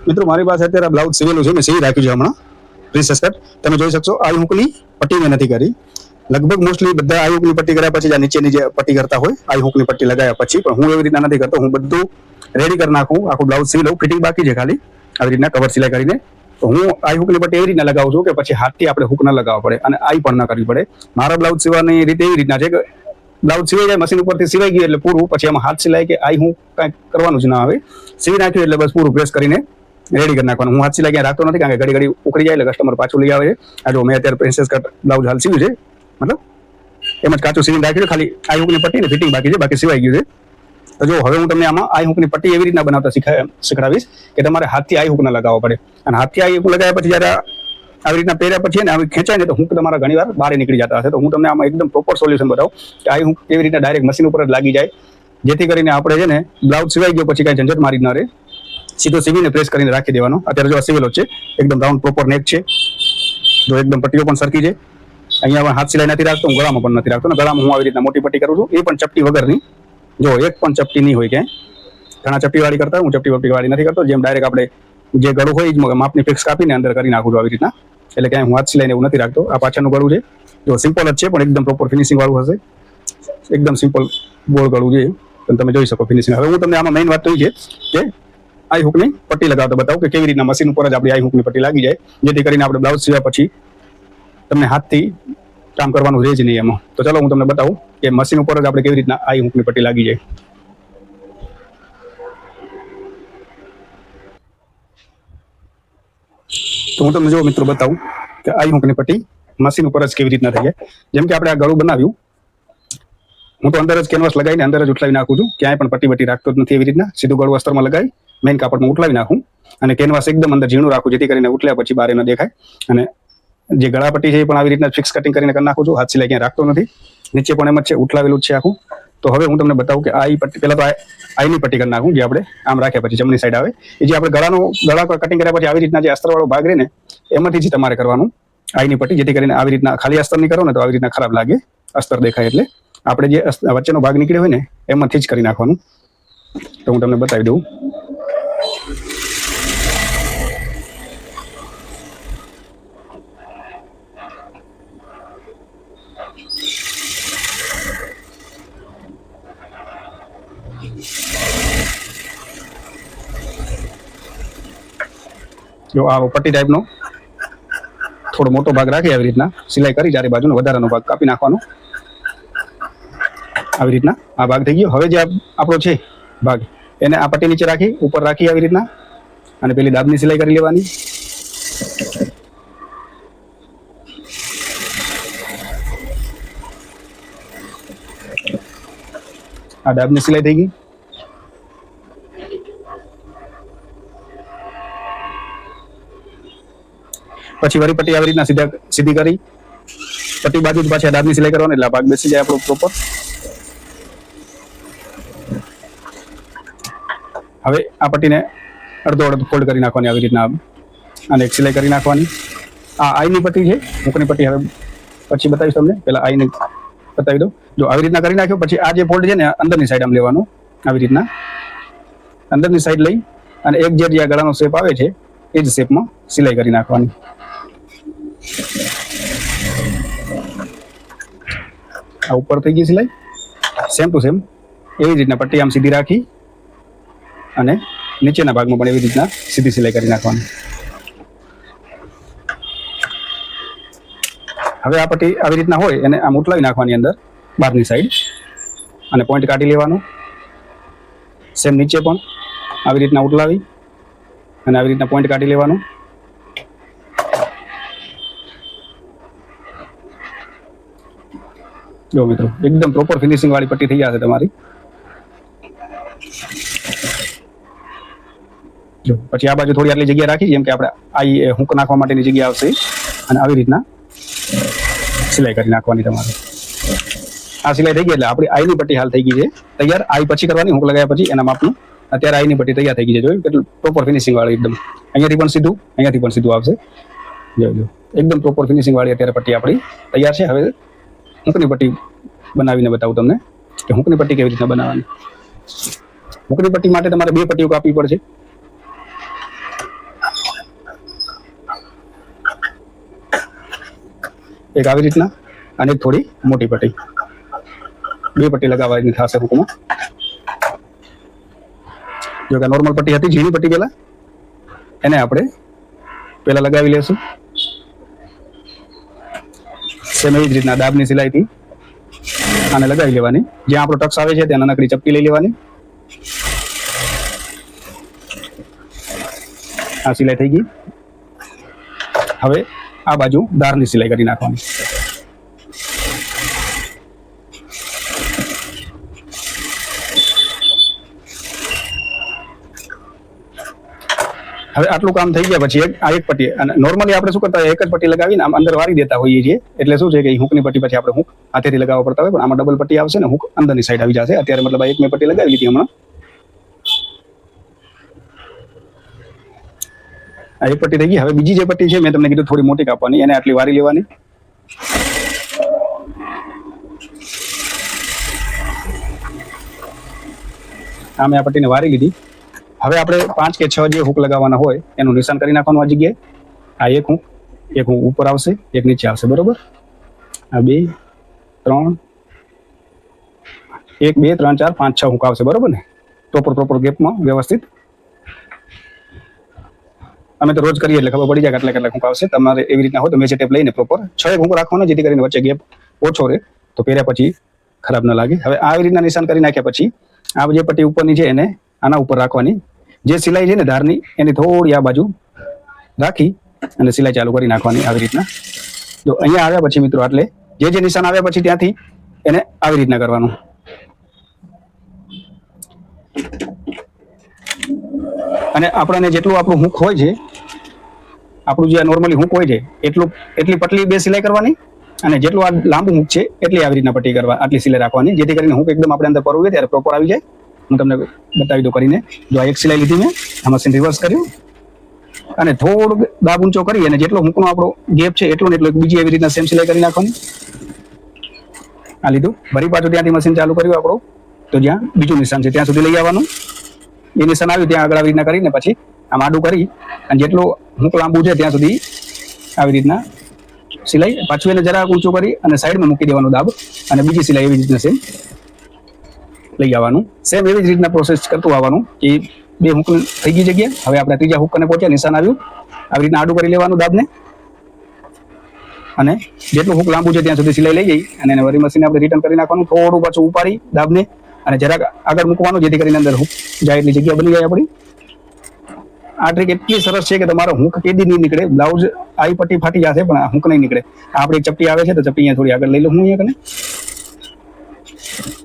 મિત્રો મારી પાસે અત્યારે બ્લાઉઝ સીવેલું છે, મેં સીવી રાખ્યું છે હમણાં પ્રિન્સેસ કટ. તમે જોઈ શકશો આઈ હુકની પટ્ટી મેં નથી કરી. લગભગ મોસ્ટલી બધા આઈ હુકની પટ્ટી કર્યા પછી નીચેની જે પટ્ટી કરતા હોય આઈ હુકની પટ્ટી લગાવ્યા પછી, પણ હું એવી રીતના નથી કરતો. હું બધું રેડી કરી નાખું, આખું બ્લાઉઝ સીવી લઉં. ફિટિંગ બાકી છે ખાલી આવી રીતના કવર સિલાઈ કરીને. તો હું આઈ હુકની પટ્ટી એવી રીતના લગાવું છું કે પછી હાથથી આપણે હુક ન લગાવવા પડે અને આઈ પણ ન કરવી પડે. મારા બ્લાઉઝ સીવવાની રીતે એવી રીતના છે કે બ્લાઉઝ સિવાઈ જાય, મશીન ઉપરથી સિવાઈ ગયું એટલે પૂરું. પછી એમાં હાથ સિલાઈ કે આઈ હું કાંઈ કરવાનું જ ના આવે. સીવી નાખ્યું એટલે બસ પૂરું પ્રેસ કરીને રેડી કરી નાખવાનું. હું હાથ સિલાઈ ક્યાં રાખતો નથી, કારણ કે ઘડી ઘડી ઉકળી જાય એટલે કસ્ટમર પાછું લઈ આવે છે. આ જો મેં અત્યારે પ્રિન્સેસ કટ બ્લાઉઝ હાલ સીવ્યું છે, મતલબ એમ જ કાચું સીવીને રાખ્યું છે. ખાલી આઈ હુકની પટ્ટી ને ફિટિંગ બાકી છે, બાકી સિવાઈ ગયું છે. તો જો હવે હું તમને આમાં આઈ હુકની પટ્ટી એવી રીતના બનાવતા શીખડાવીશ કે તમારે હાથથી આઈ હુક ન લગાવવો પડે. અને હાથથી આઈ હુક લગાવ્યા પછી જ્યારે આવી રીતના પહેર્યા પછી ને આવી ખેંચાય ને તો હુક તમારા ઘણી વાર બહાર નીકળી જતા હશે. તો હું તમને આમાં એકદમ પ્રોપર સોલ્યુશન બતાવું કે આઈ હુક કેવી રીતના ડાયરેક્ટ મશીન ઉપર જ લાગી જાય, જેથી કરીને આપણે છે ને બ્લાઉઝ સિવાઈ ગયો પછી કાંઈ ઝંઝટ મારી ન રહે. સીધો સીવીને પ્રેસ કરીને રાખી દેવાનો. અત્યારે જો સિવેલો છે, એકદમ રાઉન્ડ પ્રોપર નેક છે, જો એકદમ પટ્ટીઓ પણ સરખી છે. અહીંયા હાથ સિલાઈ નથી રાખતો, હું ગળામાં પણ નથી રાખતો. ને ગળામાં હું આવી રીતના મોટી પટ્ટી કરું છું, એ પણ ચપટી વગરની. જો એક પણ ચપટી નહીં હોય ક્યાંય. ઘણા ચપટીવાળી કરતા, હું ચપટીવાળી નથી કરતો. જેમ ડાયરેક્ટ આપણે જે ગળું હોય એ માપની ફિક્સ કાપીને અંદર કરી નાખું છું આવી રીતના. એટલે ક્યાંય હું હાથ સિલાઈને એવું નથી રાખતો. આ પાછળનું ગળું છે, જો સિમ્પલ જ છે પણ એકદમ પ્રોપર ફિનિશિંગ વાળું હશે. એકદમ સિમ્પલ ગોળ ગળું છે, તમે જોઈ શકો ફિનિશિંગ. હવે હું તમને આમાં મેઇન વાત તો એ છે કે આઈ હુકની પટ્ટી લગાવતા બતાવું કે કેવી રીતના મશીન ઉપર જ આપણી આઈ હુકની પટ્ટી લાગી જાય, જેથી કરીને આપણે બ્લાઉઝ સીવ્યા પછી તમને હાથથી કામ કરવાનું રહે જ નહીં એમાં. તો ચાલો હું તમને બતાવું કે મશીન ઉપર જ આપણે કેવી રીતના આઈ હુકની પટ્ટી લાગી જાય. તો હું તમને જો મિત્રો બતાવું કે આઈ હુકની પટ્ટી મશીન ઉપર જ કેવી રીતના થઈ જાય. જેમ કે આપણે આ ગળું બનાવ્યું, હું તો અંદર જ કેનવાસ લગાવીને અંદર જ ઉઠલાવી નાખું છું. ક્યાંય પણ પટ્ટી બટ્ટી રાખતો જ નથી. એવી રીતના સીધું ગળું અસ્તરમાં લગાવી મેઇન કાપડમાં ઉઠલાવી નાખું અને કેનવાસ એકદમ અંદર ઝીણું રાખું, જેથી કરીને ઉઠલ્યા પછી બહાર ન દેખાય. અને જે ગળા પટ્ટી છે એ પણ આવી રીતના ફિક્સ કટિંગ કરીને કરી નાખું છું. હાથ સિલાઈ ક્યાંય રાખતો નથી. નીચે પણ એમ જ છે, ઉઠલાવેલું જ છે આખું. તો હવે હું તમને બતાવું કે આઈ પટ્ટી પહેલાં તો આઈની પટ્ટી કરી નાખું, જે આપણે આમ રાખ્યા પછી જમણી સાઈડ આવે. એ જે આપણે ગળા કટિંગ કર્યા પછી આવી રીતના જે અસ્તરવાળો ભાગ રહે ને એમાંથી જ તમારે કરવાનું આઈની પટ્ટી, જેથી કરીને આવી રીતના ખાલી અસ્તર નહીં કરો ને તો આવી રીતના ખરાબ લાગે, અસ્તર દેખાય. એટલે આપણે જે વચ્ચેનો ભાગ નીકળ્યો હોય ને એમાંથી જ કરી નાખવાનું. તો હું તમને બતાવી દઉં. જો આ પટ્ટી ટાઈપનો થોડો મોટો ભાગ રાખી આવી રીતના સિલાઈ કરી ચારે બાજુનો વધારાનો ભાગ કાપી નાખવાનો. આવી રીતના આ ભાગ થઈ ગયો. હવે જે આપણો છે ભાગ એને આ પટ્ટી નીચે રાખી ઉપર રાખી આવી રીતના અને પેલી દાબની સિલાઈ કરી લેવાની. આ દાબની સિલાઈ થઈ ગઈ. પછી વળી પટ્ટી આવી રીતના સીધી કરી પટ્ટી બાજુ જ પાછી દાબની સિલાઈ કરવાની, એટલે આ ભાગ બેસી જાય આપણો પ્રોપર. હવે આ પટ્ટીને અડધો ફોલ્ડ કરી નાખવાની આવી રીતના અને એક સિલાઈ કરી નાખવાની. આ આઈની પટ્ટી છે, હુકની પટ્ટી હવે પછી બતાવીશ તમને. પહેલાં આઈને બતાવી દઉં. જો આવી રીતના કરી નાખ્યો પછી આ જે ફોલ્ડ છે ને અંદરની સાઈડ આમ લેવાનું, આવી રીતના અંદરની સાઈડ લઈ અને એક જે આ ગળાનો શેપ આવે છે એ જ શેપમાં સિલાઈ કરી નાખવાની. આ ઉપર થઈ ગઈ સિલાઈ સેમ ટુ સેમ. એવી જ રીતના પટ્ટી આમ સીધી રાખી અને નીચેના ભાગમાં પણ એવી રીતના સીધી સિલાઈ કરી નાખવાની. હવે આ પટ્ટી આવી રીતના હોય એને આમ ઉઠલાવી નાખવાની અંદર બહારની સાઈડ અને પોઈન્ટ કાઢી લેવાનો. સેમ નીચે પણ આવી રીતના ઉઠલાવી અને આવી રીતના પોઈન્ટ કાઢી લેવાનો. જો મિત્રો એકદમ પ્રોપર ફિનિશિંગ વાળી પટ્ટી થઈ જશે તમારી. જો પછી આ બાજુ થોડી આટલી જગ્યા રાખી, જેમ કે આપણે આઈ હુક નાખવા માટેની જગ્યા આવશે અને આવી રીતના સિલાઈ કરી નાખવાની તમારે. આ સિલાઈ થઈ ગઈ એટલે આપણી આઈની પટ્ટી હાલ થઈ ગઈ છે તૈયાર. આઈ પછી કરવાની, હુક લગાવ્યા પછી એના માપનું. અત્યારે આઈની પટ્ટી તૈયાર થઈ ગઈ છે. જોયું કેટલું પ્રોપર ફિનિશિંગ વાળી એકદમ. અહીંયાથી પણ સીધું, અહીંયાથી પણ સીધું આવશે. જો એકદમ પ્રોપર ફિનિશિંગ વાળી અત્યારે પટ્ટી આપણી તૈયાર છે. હવે હુકની પટ્ટી બનાવીને બતાવું તમને કે હુકની પટ્ટી કેવી રીતના બનાવવાની. હુકની પટ્ટી માટે તમારે બે પટ્ટીઓ કાપવી પડશે. એક આવી રીતના અને એક થોડી મોટી પટ્ટી, બે પટ્ટી લગાવવાની થશે હુકમાં. જો કે નોર્મલ પટ્ટી હતી, ઝીણી પટ્ટી પહેલા એને આપણે પહેલા લગાવી લેશું. સેમ એવી જ રીતના દાબની સિલાઈથી આને લગાવી લેવાની. જ્યાં આપણો ટક્સ આવે છે ત્યાં નાનકડી ચપટી લઈ લેવાની. આ સિલાઈ થઈ ગઈ. હવે આ બાજુ દારની સિલાઈ કરી નાખવાની. હવે આટલું કામ થઈ ગયા પછી આ એક પટ્ટી, અને નોર્મલી આપણે શું કરતા હોય, એક જ પટ્ટી લગાવીને આમ અંદર વારી દેતા હોઈએ છીએ. એટલે શું છે કે હુકની પટ્ટી પછી આપણે હુક હાથેથી લગાવવા પડતા હોય, પણ આમાં ડબલ પટ્ટી આવશે ને હુક અંદરની સાઈડ આવી જશે. અત્યારે મતલબ એક મેં પટ્ટી લગાવી લીધી હમણાં. આ એક પટ્ટી થઈ ગઈ. હવે બીજી જે પટ્ટી છે મેં તમને કીધું થોડી મોટી કાપવાની, એને આટલી વારી લેવાની. આ મેં આ પટ્ટીને વારી લીધી. હવે આપણે 5 કે 6 જે હુક લગાવવાના હોય એનું નિશાન કરી નાખવાનું. આ જગ્યાએ આ એક હુક ઉપર આવશે, એક નીચે આવશે, બરોબર. આ 2 3 1 2 3 4 5 6 હુક આવશે, બરોબર ને, પ્રોપર ગેપમાં વ્યવસ્થિત. અમે તો રોજ કરીએ એટલે ખબર પડી જાય કેટલા હુક આવશે. તમારે એવી રીતના હોય તો મેચે ટેપ લઈને પ્રોપર 6 હુક રાખવાના, જેથી કરીને વચ્ચે ગેપ ઓછો રહે, તો પહેર્યા પછી ખરાબ ન લાગે. હવે આવી રીતના નિશાન કરી નાખ્યા પછી આ જે પટ્ટી ઉપરની છે એને આના ઉપર રાખવાની. જે સિલાઈ છે ને ધારની એની થોડી આ બાજુ રાખી અને સિલાઈ ચાલુ કરી નાખવાની આવી રીતના. જો અહીંયા આવ્યા પછી મિત્રો એટલે જે નિશાન આવ્યા પછી ત્યાંથી એને આવી રીતના કરવાનું. અને આપણને જેટલું આપણું હુક હોય છે, આપણું જે નોર્મલી હુક હોય છે એટલી પટલી બે સિલાઈ કરવાની, અને જેટલું આ લાંબુ હુક છે એટલી આવી રીતના પટ્ટી કરવા, આટલી સિલાઈ રાખવાની, જેથી કરીને હુક એકદમ આપણે અંદર પરવું ત્યારે પ્રોપર આવી જાય. હું તમને બતાવી દઉં કરીને. જો આ એક સિલાઈ લીધી મેં, આ મશીન રિવર્સ કર્યું અને થોડું દાબ ઊંચો કરી અને જેટલો હુકનો આપણો ગેપ છે એટલો ને એટલો બીજી એવી રીતના સેમ સિલાઈ કરી નાખવાની. આ લીધું. વળી પાછું ત્યાંથી મશીન ચાલુ કર્યું આપણું, તો જ્યાં બીજું નિશાન છે ત્યાં સુધી લઈ આવવાનું. એ નિશાન આવ્યું ત્યાં આગળ આવી રીતના કરીને પછી આમ આડું કરી અને જેટલું હુક લાંબુ છે ત્યાં સુધી આવી રીતના સિલાઈ, પાછું એને જરા ઊંચું કરી અને સાઈડમાં મૂકી દેવાનું દાબ, અને બીજી સિલાઈ એવી રીતના સેમ લઈ આવવાનું. સેમ એવી જ રીતના પ્રોસેસ કરતું આવવાનું. એ બે હુક થઈ ગઈ જગ્યા. હવે આપણે ત્રીજા હુક કને પહોંચ્યા, નિશાન આવ્યું, આવી રીતના આડું કરી લેવાનું દાબને, અને જેટલું હુક લાંબુ છે ત્યાં સુધી સિલાઈ લઈ જઈ અને એને વરી મશીન આપણે રિટર્ન કરી નાખવાનું. થોડું પાછું ઉપાડી દાબને અને જરાક આગળ મૂકવાનું, જેથી કરીને અંદર હુક જાય એટલી જગ્યા બની જાય આપણી. આ ટ્રીક એટલી સરસ છે કે તમારો હુક કેદી નહીં નીકળે. બ્લાઉઝ આવી પટ્ટી ફાટી જશે પણ હુક નહીં નીકળે. આપણી એક ચપટી આવે છે તો ચપટી અહીંયા થોડી આગળ લઈ લઉં હું અહીંયા કને.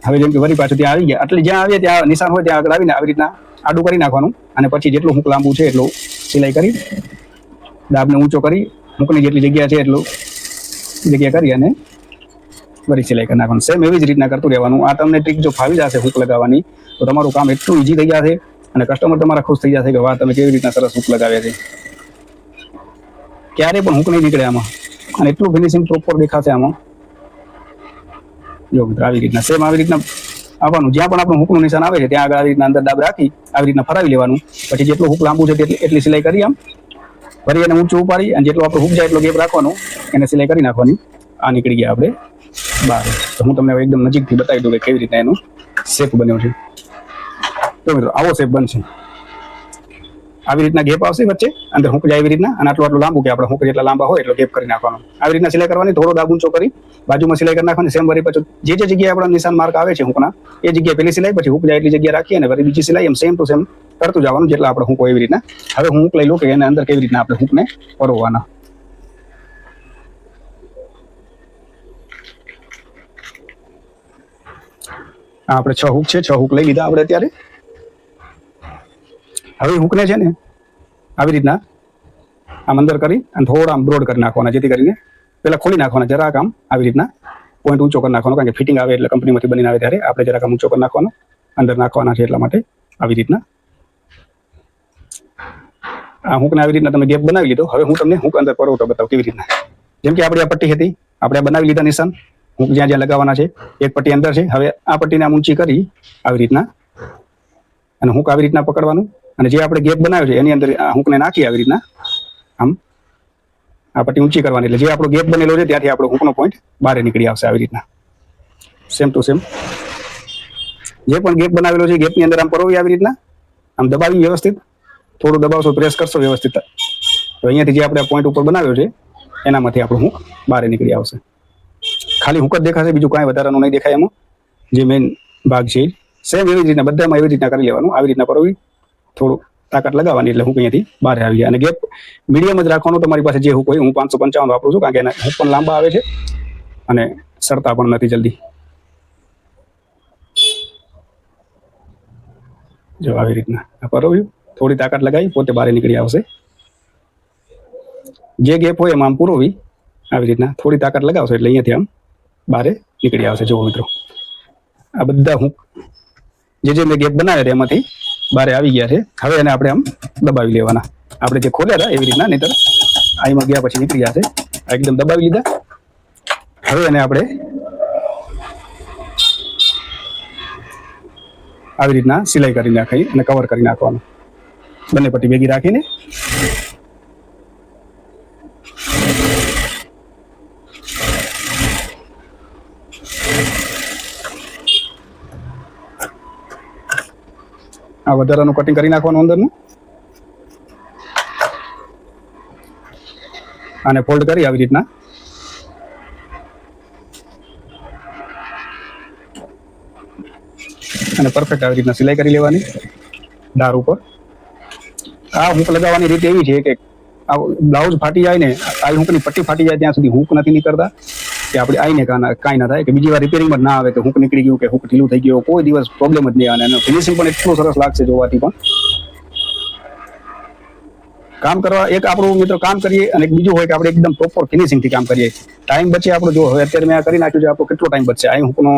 હવે જેમ કે વરી પાછું ત્યાં આવી ગયા એટલે જ્યાં આવીએ ત્યાં નિશાન હોય ત્યાં આગળ આવીને આવી રીતના આડું કરી નાખવાનું, અને પછી જેટલું હુક લાંબુ છે એટલું સિલાઈ કરી દાબને ઊંચો કરી હુકની જેટલી જગ્યા છે એટલું જગ્યા કરી અને વરી સિલાઈ કરી નાખવાનું. સેમ એવી જ રીતના કરતું રહેવાનું. આ તમને ટ્રીક જો ફાવી જશે હુક લગાવવાની તો તમારું કામ એટલું ઈઝી થઈ જશે અને કસ્ટમર તમારા ખુશ થઈ જશે કે વાહ તમે કેવી રીતના સરસ હુક લગાવ્યા છે. ક્યારેય પણ હુક નહીં નીકળે આમાં, અને એટલું ફિનિશિંગ પ્રોપર દેખાશે આમાં. જો મિત્રો આવી રીતના સેમ આવી રીતના આવવાનું. જ્યાં પણ આપણું હુકનું નિશાન આવે છે ત્યાં આગળ આવી રીતના અંદર દાબ રાખી આવી રીતના ફરાવી લેવાનું. પછી જેટલું હુક લાંબુ છે એટલી સિલાઈ કરી આમ ફરી એને ઊંચું ઉપાડી અને જેટલું આપણું હુક જાય એટલો ગેપ રાખવાનો, એને સિલાઈ કરી નાખવાની. આ નીકળી ગયા આપણે બહાર. તો હું તમને એકદમ નજીકથી બતાવી દઉં કે કેવી રીતના એનો શેપ બન્યો છે. તો મિત્રો આવો શેપ બનશે. આવી રીતના ગેપ આવશે વચ્ચે, અંદર હુક જાય એવી રીતના, અને આટલું લાંબુ કે આપણે હુક જેટલા લાંબા હોય એટલો ગેપ કરી નાખવાનો. આવી રીતના સિલાઈ કરવાની, થોડો દાબ ઊંચો કરી બાજુમાં સિલાઈ કરી નાખવાની. સેમ વરી પછી જે જગ્યાએ આપણા નિશાન માર્ક આવે છે હુકના એ જગ્યાએ પેલી સિલાઈ, પછી હુક જાય એટલી જગ્યા રાખી અને વરી બીજી સિલાઈ, એમ સેમ ટુ સેમ કરતું જવાનું જેટલા આપણે હુક હોય એવી રીતના. હવે હું હુક લઈ લઉં કે એને અંદર કેવી રીતના આપણે હુકને પરોવવાના. આપણે 6 હુક છે, 6 હુક લઈ લીધા આપણે અત્યારે. હવે હુકને છે ને આવી રીતના આમ અંદર કરી અને થોડા આમ બ્રોડ કરી નાખવાના, જેથી કરીને પેલા ખોલી નાખવાના જરાક આમ આવી રીતના પોઈન્ટ ઊંચો કરી નાખવાનો, કારણ કે ફિટિંગ આવે એટલે કંપનીમાંથી બનીને આવે ત્યારે આપણે જરાક આમ ઊંચો કરી નાખવાનો, અંદર નાખવાના છે એટલા માટે. આવી રીતના આ હુકને આવી રીતના તમે ગેપ બનાવી લીધો. હવે હું તમને હુક અંદર પરોવતો બતાવું કેવી રીતના. જેમ કે આપણી આ પટ્ટી હતી, આપણે બનાવી લીધા નિશાન, હુક જ્યાં જ્યાં લગાવવાના છે એક પટ્ટી અંદર છે. હવે આ પટ્ટીને આમ ઊંચી કરી આવી રીતના અને હુંક આવી રીતના પકડવાનું અને જે આપણે ગેપ બનાવ્યો છે એની અંદર આ હુંકને નાખી આવી રીતના આમ આ પટ્ટી ઊંચી કરવાની, એટલે જે આપણો ગેપ બનેલો છે ત્યાંથી આપણો હુંકનો પોઈન્ટ બહાર નીકળી આવશે આવી રીતના સેમ ટુ સેમ. જે પણ ગેપ બનાવેલો છે ગેપની અંદર આમ પરોવી આવી રીતના આમ દબાવી વ્યવસ્થિત, થોડું દબાવશો પ્રેસ કરશો વ્યવસ્થિત તો અહીંયાથી જે આપણે પોઈન્ટ ઉપર બનાવ્યો છે એનામાંથી આપણું હુંક બહાર નીકળી આવશે. ખાલી હુંક જ દેખાશે, બીજું કાંઈ વધારાનું નહીં દેખાય એમાં. જે મેઇન ભાગ છે સેમ એવી જ રીતના બધામાં એવી રીતના કરી લેવાનું, આવી રીતના પરોવી થોડું તાકાત લગાવવાની એટલે હુંક અહીંયાથી બહાર આવી જાય. અને ગેપ મીડિયમ જ રાખવાનું, તમારી પાસે જે હુંક હોય. હું 555 વાપરું છું કારણ કે એના હુંક પણ લાંબા આવે છે અને સરતા પણ નથી જલ્દી. જો આવી રીતના પરોવ્યું, થોડી તાકાત લગાવી પોતે બહાર નીકળી આવશે. જે ગેપ હોય એમાં આમ પૂરોવી આવી રીતના થોડી તાકાત લગાવશો એટલે અહીંયાથી આમ બહાર નીકળી આવશે. જુઓ મિત્રો, આ બધા હુંક જે મેં ગેપ બનાવ્યા હતા એમાંથી બહાર આવી ગયા છે. હવે એને આપણે આમ દબાવી લેવાના, આપણે જે ખોલ્યા હતા એવી રીતના, નહીતર આઈમાં ગયા પછી નીકળી જશે. એકદમ દબાવી લીધા. હવે એને આપણે આવી રીતના સિલાઈ કરી નાખી અને કવર કરી નાખવાનું, બંને પટ્ટી ભેગી રાખીને. આ વધારાનું કટિંગ કરી નાખવાનું અંદરનું, અને ફોલ્ડ કરી આવી રીતના અને પરફેક્ટ આવી રીતના સિલાઈ કરી લેવાની ધાર ઉપર. આ હુંક લગાવવાની રીત એવી છે કે આ બ્લાઉઝ ફાટી જાય ને, આ હુંકની પટ્ટી ફાટી જાય ત્યાં સુધી હુંક નથી નીકળતા કે આપણે આઈને કાંઈ ના થાય, કે બીજી વાર રિપેરિંગમાં ના આવે કે હુંક નીકળી ગયું કે હુંક ઢીલું થઈ ગયું, કોઈ દિવસ પ્રોબ્લેમ જ નહીં આવે. અને ફિનિશિંગ પણ એટલું સરસ લાગશે જોવાથી પણ. કામ કરવા એક આપણું મિત્રો કામ કરીએ અને એક બીજું હોય કે આપણે એકદમ પ્રોપર ફિનિશિંગથી કામ કરીએ. ટાઈમ બચે આપણો. જો હવે અત્યારે મેં આ કરી નાખ્યું છે, આપણો કેટલો ટાઈમ બચશે. આ હુંકનો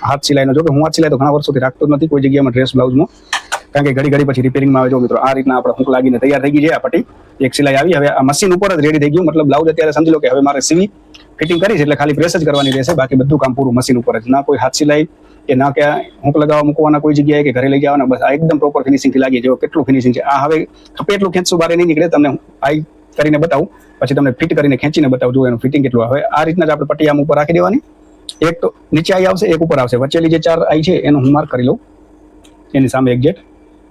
હાથ સિલાઈનો, જો કે હું હાથ સિલાઈ તો ઘણા વર્ષોથી રાખતો જ નથી કોઈ જગ્યામાં ડ્રેસ બ્લાઉઝમાં, કારણ કે ઘડી પછી રિપેરિંગમાં આવે. જો મિત્રો આ રીતના આપણે હુંક લાગીને તૈયાર થઈ ગઈ છે આ પટ્ટી. એક સિલાઈ આવી, હવે આ મશીન ઉપર જ રેડી થઈ ગયું. મતલબ બ્લાઉઝ અત્યારે સમજી લો કે હવે મારે સીવી ફિટિંગ કરીશ એટલે ખાલી પ્રેસ જ કરવાની રહેશે, બાકી બધું કામ પૂરું મશીન ઉપર જ. ના કોઈ હાથ સિલાઈ કે ના કે હુંક લગાવવા મૂકવાના કોઈ જગ્યાએ કે ઘરે લઈ જવાના, બસ આ એકદમ પ્રોપર ફિનિશિંગથી લાગી. જો કેટલું ફિનિશિંગ છે આ. હવે ખપે એટલું ખેંચશું બહાર નહીં નીકળે. તમને આઈ કરીને બતાવું, પછી તમને ફિટ કરીને ખેંચીને બતાવું જો એનું ફિટિંગ કેટલું. હવે આ રીતના જ આપણે પટ્ટી આમ ઉપર રાખી દેવાની. એક તો નીચે આઈ આવશે, એક ઉપર આવશે. વચ્ચેલી જે 4 આઈ છે એનું હું માર્ક કરી લઉં, એની સામે એક્ઝેક્ટ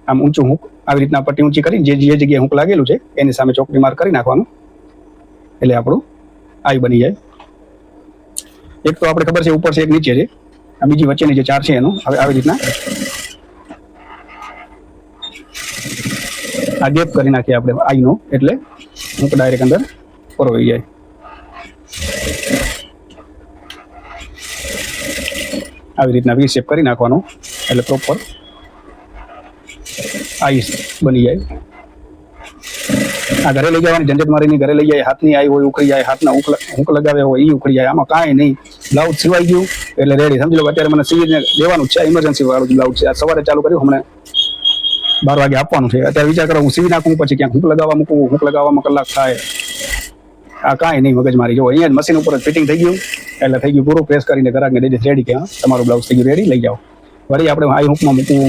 આમ ઊંચું હુંક આવી રીતના પટ્ટી ઊંચી કરી જે જગ્યાએ હુંક લાગેલું છે એની સામે ચોકડી માર્ક કરી નાખવાનું, એટલે આપણું આઈ બની જાય. એક તો આપણે ખબર છે ઉપર છે, એક નીચે છે. આ બીજી વચ્ચેની જે 4 છે એનું હવે આવી રીતના આ ગેપ કરી નાખીએ આપણે આઈનો, એટલે હુંક ડાયરેક્ટ અંદર પરોવી જાય. આવી રીતના વી શેપ કરી નાખવાનો એટલે પ્રોપર આઈ બની જાય. આ ઘરે લઈ જવાની ઝંઝટ મારીની ઘરે લઈ જાય, હાથની આઈ હોય ઉખડી જાય, હાથના હુંક લગાવે હોય એ ઉખડી જાય. આમાં કાંઈ નહીં, બ્લાઉઝ સિવાઈ ગયું એટલે રેડી. સમજી લો અત્યારે મને સીવીને દેવાનું છે, ઇમરજન્સી વાળું બ્લાઉઝ છે. આ સવારે ચાલુ કર્યું, હમણાં 12 વાગે આપવાનું છે. અત્યારે વિચાર કરો હું સીવી નાખું પછી ક્યાંક હુંક લગાવવા મૂકવું, હુંક લગાવવામાં કલાક થાય. આ કાંઈ નહીં મગજ મારી. જો અહીંયા જ મશીન ઉપર જ ફિટિંગ થઈ ગયું એટલે થઈ ગયું પૂરું. પ્રેસ કરીને ઘરાકને દઈ દે રેડી કે તમારું બ્લાઉઝ થઈ ગયું રેડી, લઈ જાઓ. વળી આપણે આઈ હુંકમાં મૂકવું,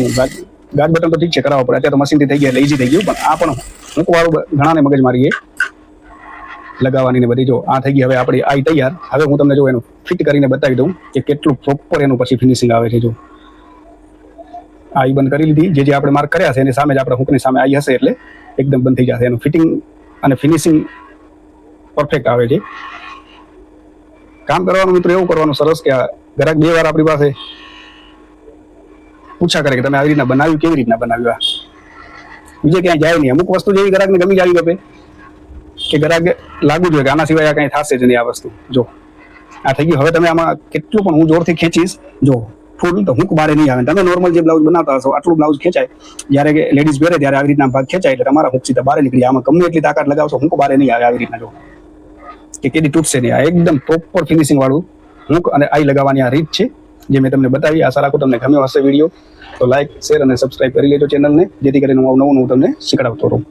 ગાજ બટન તો ઠીક છે કરાવવા પડે, અત્યારે તો મશીનથી થઈ ગયા એટલે ઈઝી થઈ ગયું. પણ આ પણ હુંકવાળું ઘણાને મગજ મારી એ લગાવવાની ને બધી. જો આ થઈ ગઈ હવે આપણી આઈ તૈયાર. હવે હું તમને જો એનું ફિટ કરીને બતાવી દઉં કે કેટલું પ્રોપર એનું પછી ફિનિશિંગ આવે છે. જો આઈ બંધ કરી લીધી, જે આપણે માર્ક કર્યા છે એની સામે જ આપણે હુંકની સામે આઈ હશે એટલે એકદમ બંધ થઈ જશે. એનું ફિટિંગ અને ફિનિશિંગ પરફેક્ટ આવે છે. કામ કરવાનું મિત્રો એવું કરવાનું સરસ કે ગ્રાહક 2 વાર આપણી પાસે પૂછા કરે કે તમે આવી રીતના બનાવ્યું, કેવી રીતના બનાવ્યું. બીજે ક્યાંય જાય નહીં. અમુક વસ્તુ જેવી ગ્રાહકને ગમી જાવી ગમે કે ગ્રાહક લાગુ જોઈએ કે આના સિવાય આ કંઈ થશે જ નહીં આ વસ્તુ. જો આ થઈ ગયું. હવે તમે આમાં કેટલું પણ હું જોરથી ખેંચીશ, જો ફૂલ તો હુંક બારે નહીં આવે. તમે નોર્મલ જે બ્લાઉઝ બનાવતા હશો આટલું બ્લાઉઝ ખેંચાય, જ્યારે કે લેડીઝ પહેરે ત્યારે આવી રીતના ભાગ ખેંચાય એટલે તમારા હુંક સીધા બહાર નીકળી. આમાં ગમે એટલી તાકાત લગાવશો હુંક બારે નહીં આવે આવી રીતના. જો કે કેદી તૂટશે નહીં. આ એકદમ પ્રોપર ફિનિશિંગ વાળું હુંક અને આઈ લગાવવાની આ રીત છે જે મેં તમને બતાવી. આશા રાખું તમને ગમ્યો હશે વિડીયો. તો લાઈક, શેર અને સબસ્ક્રાઇબ કરી લેજો ચેનલને, જેથી કરીને હું નવું તમને શીખડાવતો રહું.